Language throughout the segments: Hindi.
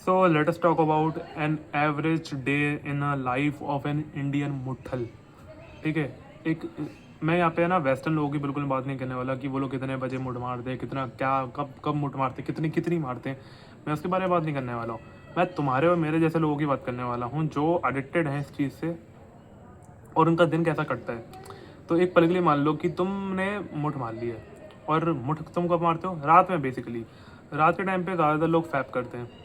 So let us talk about an average day in a life of an Indian मुठल। ठीक है। एक मैं यहाँ पे ना वेस्टर्न लोगों की बिल्कुल बात नहीं करने वाला कि वो लोग कितने बजे मुठ मारते हैं, कितना क्या कब कब मुठ मारते हैं, कितनी कितनी मारते हैं। मैं उसके बारे में बात नहीं करने वाला हूँ। मैं तुम्हारे और मेरे जैसे लोगों की बात करने वाला हूँ जो एडिक्टेड हैं इस चीज़ से और उनका दिन कैसा कटता है। तो एक पल के लिए मान लो कि तुमने मुठ मार ली है और मुठ तुम कब मारते हो? रात में। बेसिकली रात के टाइम पे ज़्यादातर लोग फैप करते हैं।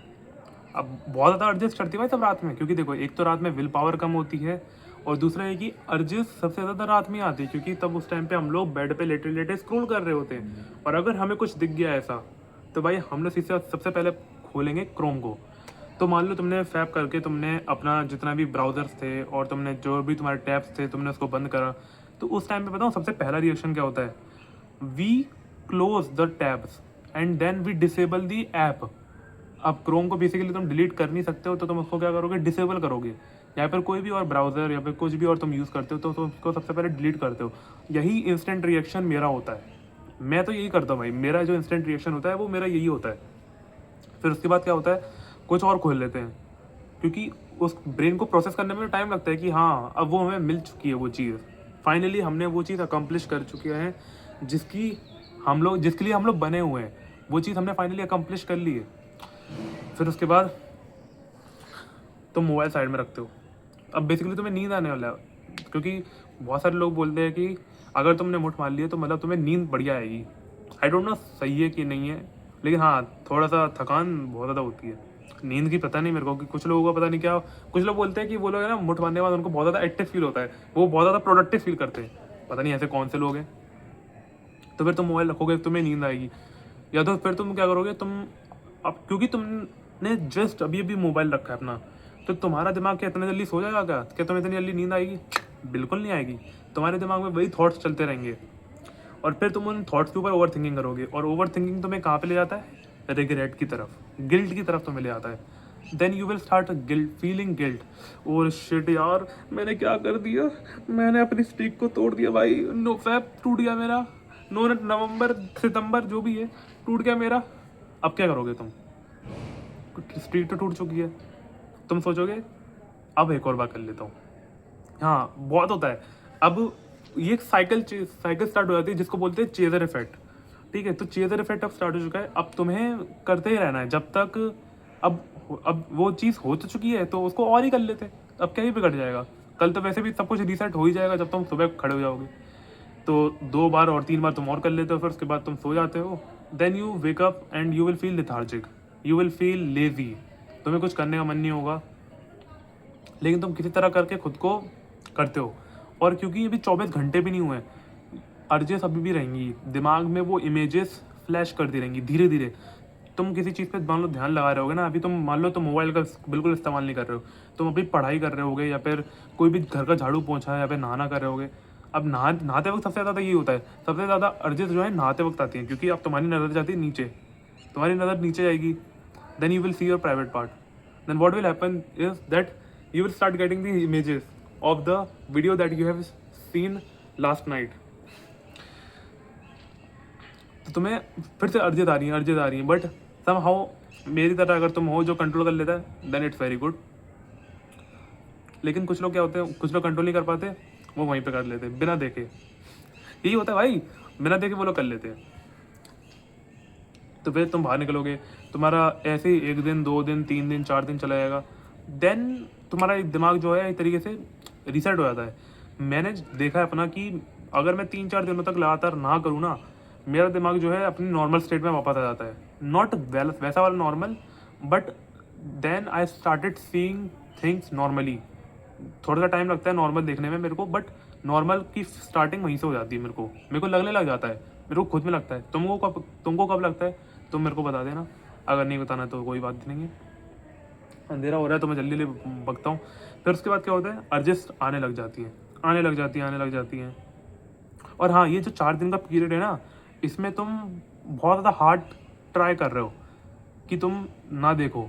अब बहुत ज़्यादा अर्जेस चढ़ती है भाई तब रात में, क्योंकि देखो एक तो रात में विल पावर कम होती है और दूसरा है कि अर्जेस सबसे ज़्यादा रात में आती है क्योंकि तब उस टाइम पे हम लोग बेड पे लेटे लेटे स्क्रॉल कर रहे होते हैं। और अगर हमें कुछ दिख गया ऐसा तो भाई हम लोग सबसे पहले खोलेंगे क्रोम को। तो मान लो तुमने फैप करके तुमने अपना जितना भी ब्राउजर्स थे और तुमने जो भी तुम्हारे टैब्स थे तुमने उसको बंद करा, तो उस टाइम पे बताऊँ सबसे पहला रिएक्शन क्या होता है? We close the tabs and then we disable the app. अब क्रोम को बेसिकली तुम डिलीट कर नहीं सकते हो तो तुम उसको क्या करोगे? डिसेबल करोगे। या फिर कोई भी और ब्राउज़र या फिर कुछ भी और तुम यूज़ करते हो तो उसको सबसे पहले डिलीट करते हो। यही इंस्टेंट रिएक्शन मेरा होता है। मैं तो यही करता हूँ भाई, मेरा जो इंस्टेंट रिएक्शन होता है वो मेरा यही होता है। फिर उसके बाद क्या होता है? कुछ और खोल लेते हैं क्योंकि उस ब्रेन को प्रोसेस करने में टाइम लगता है कि हाँ अब वो हमें मिल चुकी है वो चीज़। फाइनली हमने वो चीज़ अकम्प्लिश कर चुके हैं जिसके लिए हम लोग बने हुए हैं। वो चीज़ हमने फाइनली अकम्प्लिश कर ली है। फिर उसके बाद तुम मोबाइल साइड में रखते हो। अब बेसिकली तुम्हें नींद आने वाला है क्योंकि बहुत सारे लोग बोलते हैं कि अगर तुमने मुठ मार लिया तो मतलब तुम्हें नींद बढ़िया आएगी। आई डोंट नो सही है कि नहीं है, लेकिन हाँ थोड़ा सा थकान बहुत ज़्यादा होती है नींद की। पता नहीं मेरे को कि कुछ लोगों को पता नहीं क्या, कुछ लोग बोलते हैं कि वो लोग है ना मुठ मारने के बाद उनको बहुत ज़्यादा एक्टिव फील होता है, वो बहुत ज़्यादा प्रोडक्टिव फील करते हैं। पता नहीं ऐसे कौन से लोग हैं। तो फिर तुम मोबाइल रखोगे तुम्हें नींद आएगी, या तो फिर तुम क्या करोगे? तुम अब क्योंकि तुमने जस्ट अभी अभी मोबाइल रखा है अपना, तो तुम्हारा दिमाग क्या इतने जल्दी सो जाएगा क्या? क्या तुम्हें इतनी जल्दी नींद आएगी? बिल्कुल नहीं आएगी। तुम्हारे दिमाग में वही थॉट्स चलते रहेंगे और फिर तुम उन थॉट्स के ऊपर ओवर थिंकिंग करोगे और ओवर थिंकिंग तुम्हें कहाँ पे ले जाता है? रिग्रेट की तरफ, गिल्ट की तरफ तुम्हें ले जाता है। Then you will start guilt, feeling guilt. और शिट यार मैंने क्या कर दिया, मैंने अपनी स्ट्रीक को तोड़ दिया भाई, नो फैप टूट गया मेरा, नो नवंबर सितंबर जो भी है टूट गया मेरा। अब क्या करोगे तुम? स्ट्रीक तो टूट चुकी है। तुम सोचोगे अब एक और बार कर लेता हूँ। हाँ बहुत होता है। अब ये एक साइकिल स्टार्ट हो जाती है जिसको बोलते हैं चेजर इफेक्ट। ठीक है, तो चेजर इफेक्ट अब स्टार्ट हो चुका है। अब तुम्हें करते ही रहना है जब तक अब वो चीज़ हो तो चुकी है तो उसको और ही कर लेते हैं। अब क्या ही बिगड़ जाएगा? कल तो वैसे भी सब कुछ रीसेट हो ही जाएगा जब तुम सुबह खड़े हो जाओगे। तो 2 बार और 3 बार तुम और कर लेते हो, फिर उसके बाद तुम सो जाते हो। Then you wake up and you will feel lethargic, you will feel lazy. तुम्हें कुछ करने का मन नहीं होगा, लेकिन तुम किसी तरह करके खुद को करते हो। और क्योंकि अभी 24 घंटे भी नहीं हुए, अर्जेस अभी भी रहेंगी दिमाग में, वो इमेजेस फ्लैश करती रहेंगी धीरे धीरे। तुम किसी चीज़ पे मान लो ध्यान लगा रहे होगे ना, अभी तुम मान लो तुम मोबाइल का बिल्कुल इस्तेमाल नहीं कर रहे हो, तुम अभी पढ़ाई कर रहे होगे या फिर कोई भी घर का झाड़ू पोंछा है या फिर नहाना कर रहे होगे। अब नहाते वक्त सबसे ज़्यादा यही होता है, सबसे ज़्यादा अर्जेस जो है नहाते वक्त आती हैं क्योंकि अब तुम्हारी नज़र जाती है नीचे, तुम्हारी नज़र नीचे जाएगी। Then you will see your private part. Then what will happen is that you will start getting the images of the video that you have seen last night। तो तुम्हें फिर से अर्जेस आ रही हैं बट somehow मेरी तरह अगर तुम हो जो कंट्रोल कर लेता है देन इट्स वेरी गुड। लेकिन कुछ लोग क्या होते हैं, कुछ लोग कंट्रोल नहीं कर पाते, वो वहीं पे कर लेते हैं बिना देखे। यही होता है भाई, बिना देखे वो लोग कर लेते हैं। तो फिर तुम बाहर निकलोगे, तुम्हारा ऐसे ही 1 दिन 2 दिन 3 दिन 4 दिन चला जाएगा। देन तुम्हारा दिमाग जो है एक तरीके से रीसेट हो जाता है। मैंने देखा है अपना कि अगर मैं 3-4 दिनों तक लगातार ना करूँ ना, मेरा दिमाग जो है अपनी नॉर्मल स्टेट में वापस आ जाता है। नॉट वैसा वाला normal, but then I started seeing things normally. थोड़ा सा टाइम लगता है नॉर्मल देखने में मेरे को, बट नॉर्मल की स्टार्टिंग वहीं से हो जाती है। मेरे को लगने लग जाता है, मेरे को खुद में लगता है। तुमको कब लगता है तुम मेरे को बता देना, अगर नहीं बताना तो कोई बात नहीं है। अंधेरा हो रहा है तो मैं जल्दी जल्दी बकता हूँ। फिर उसके बाद क्या होता है, अर्जेस आने लग जाती हैं। और हाँ, ये जो 4 दिन का पीरियड है ना, इसमें तुम बहुत ज़्यादा हार्ड ट्राई कर रहे हो कि तुम ना देखो,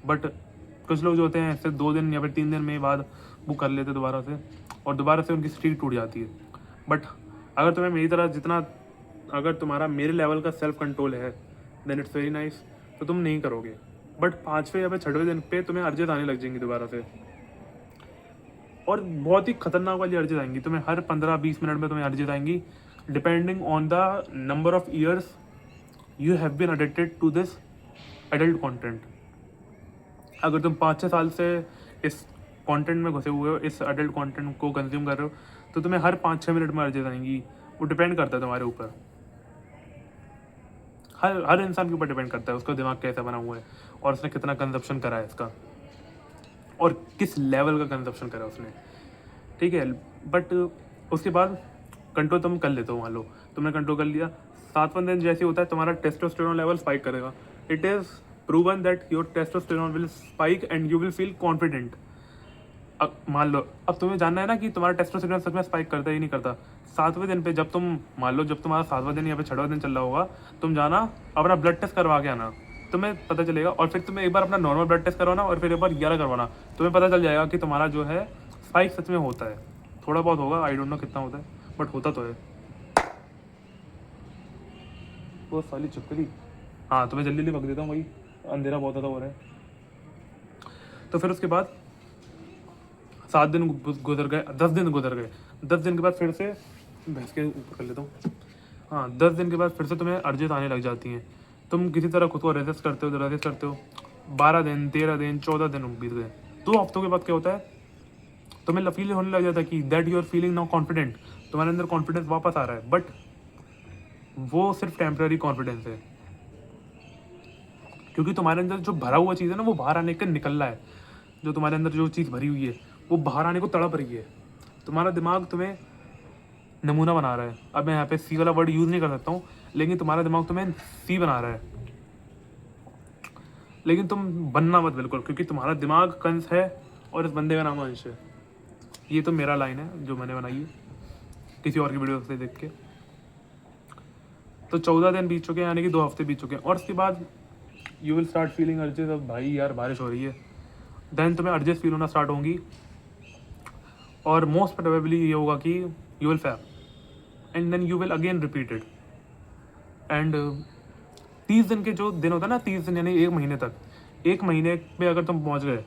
बट कुछ लोग जो होते हैं ऐसे 2 दिन या फिर 3 दिन में बाद वो कर लेते दोबारा से, और दोबारा से उनकी स्ट्रीक टूट जाती है। बट अगर तुम्हें मेरी तरह अगर तुम्हारा मेरे लेवल का सेल्फ कंट्रोल है देन इट्स वेरी नाइस, तो तुम नहीं करोगे। बट 5वें या फिर 6वें दिन पे तुम्हें अर्जेस आने लग जाएंगी दोबारा से, और बहुत ही खतरनाक वाली अर्जेस आएंगी तुम्हें। हर 15-20 मिनट में तुम्हें अर्जेस आएंगी, depending on the number of years you have been addicted to this adult content. अगर तुम 5-6 साल से इस कंटेंट में घुसे हुए हो, इस एडल्ट कंटेंट को कंज्यूम कर रहे हो, तो तुम्हें हर 5-6 मिनट में अर्जेस आएंगी। वो डिपेंड करता है तुम्हारे ऊपर, हर इंसान के ऊपर डिपेंड करता है, उसका दिमाग कैसा बना हुआ है और उसने कितना कंजप्शन करा है इसका, और किस लेवल का कंजप्शन करा उसने, ठीक है। बट उसके बाद कंट्रोल तुम कर लेते हो, मान लो तुमने कंट्रोल कर लिया, 7वां दिन जैसे होता है तुम्हारा टेस्टोस्टेरोन लेवल स्पाइक करेगा। It is proven that your testosterone will spike and you will feel confident. अब मान लो, अब तुम्हें जानना है ना कि तुम्हारा टेस्टोस्टेरोन सच में स्पाइक करता है ही नहीं करता। 7वें दिन पे जब तुम, मान लो जब तुम्हारा 7वां दिन या फिर 6वां दिन चल रहा होगा, तुम जाना अपना ब्लड टेस्ट करवा के आना, तुम्हें पता चलेगा। और फिर तुम्हें एक बार अपना नॉर्मल ब्लड टेस्ट करवाना और फिर एक बार ये वाला करवाना, तुम्हें पता चल जाएगा कि तुम्हारा जो है स्पाइक सच में होता है। थोड़ा बहुत होगा, आई डोंट नो कितना होता है, बट होता तो है। वो साली चुपकली, हाँ तुम्हें जल्दी जल्दी बक देता हूँ भाई, अंधेरा बहुत ज़्यादा हो रहा है। तो फिर उसके बाद 7 दिन गुजर गए, 10 दिन गुजर गए। 10 दिन के बाद फिर से भैंस के ऊपर कर लेता हूँ, हाँ 10 दिन के बाद फिर से तुम्हें अर्जेस आने लग जाती हैं। तुम किसी तरह खुद को रेजिस्ट करते हो। 12 दिन, 13 दिन, 14 दिन बीत गए। 2 हफ्तों के बाद क्या होता है, तुम्हें फील होने लग जाता है कि that you are feeling now confident, तुम्हारे अंदर कॉन्फिडेंस वापस आ रहा है। बट वो सिर्फ टेम्प्रेरी कॉन्फिडेंस है, क्योंकि तुम्हारे अंदर जो भरा हुआ चीज़ है ना, वो बाहर आने का निकल रहा है। जो तुम्हारे अंदर जो चीज़ भरी हुई है वो बाहर आने को तड़प रही है। तुम्हारा दिमाग तुम्हें नमूना बना रहा है। अब मैं यहाँ पे सी वाला वर्ड यूज़ नहीं कर सकता हूँ, लेकिन तुम्हारा दिमाग तुम्हें सी बना रहा है। लेकिन तुम बनना मत बिल्कुल, क्योंकि तुम्हारा दिमाग कंस है और इस बंदे का नाम अंश है। ये तो मेरा लाइन है जो मैंने बनाई है किसी और की वीडियो से देख के। तो 14 दिन बीत चुके हैं, यानी कि 2 हफ्ते बीत चुके हैं, और उसके बाद you will start feeling urges. अब भाई यार बारिश हो रही है, देन तुम्हें अर्जेस फील होना स्टार्ट होंगी, और मोस्ट प्रोबेबली ये होगा कि you will fap and then you will again repeat it. And 30 दिन के जो दिन होता है ना, 30 दिन यानी 1 महीने तक, 1 महीने में अगर तुम पहुंच गए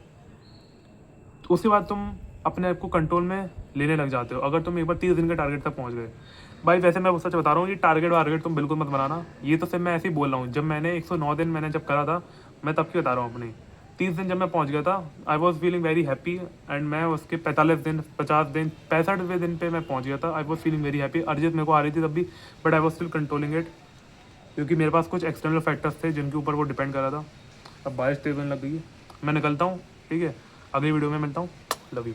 तो उसके बाद तुम अपने आप को कंट्रोल में लेने लग जाते हो, अगर तुम एक बार 30 दिन के टारगेट तक पहुंच गए। भाई वैसे मैं सच बता रहा हूँ, ये टारगेट तुम बिल्कुल मत बनाना, ये तो सिर्फ मैं ऐसे ही बोल रहा हूँ। जब मैंने 109 दिन मैंने जब करा था, मैं तब की बता रहा हूँ अपनी। 30 दिन जब मैं पहुँच गया था, I was feeling very happy, and मैं उसके 45 दिन, 50 दिन, 65वें दिन पे मैं पहुँच गया था। I was feeling very happy. Urges मेरे को आ रही थी तब भी, but I was still controlling it, क्योंकि मेरे पास कुछ एक्सटर्नल फैक्टर्स थे जिनके ऊपर वो डिपेंड कर रहा था। अब बारिश तेज होने लग गई है, मैं निकलता हूँ, ठीक है। अगली वीडियो में मिलता हूँ, लव यू।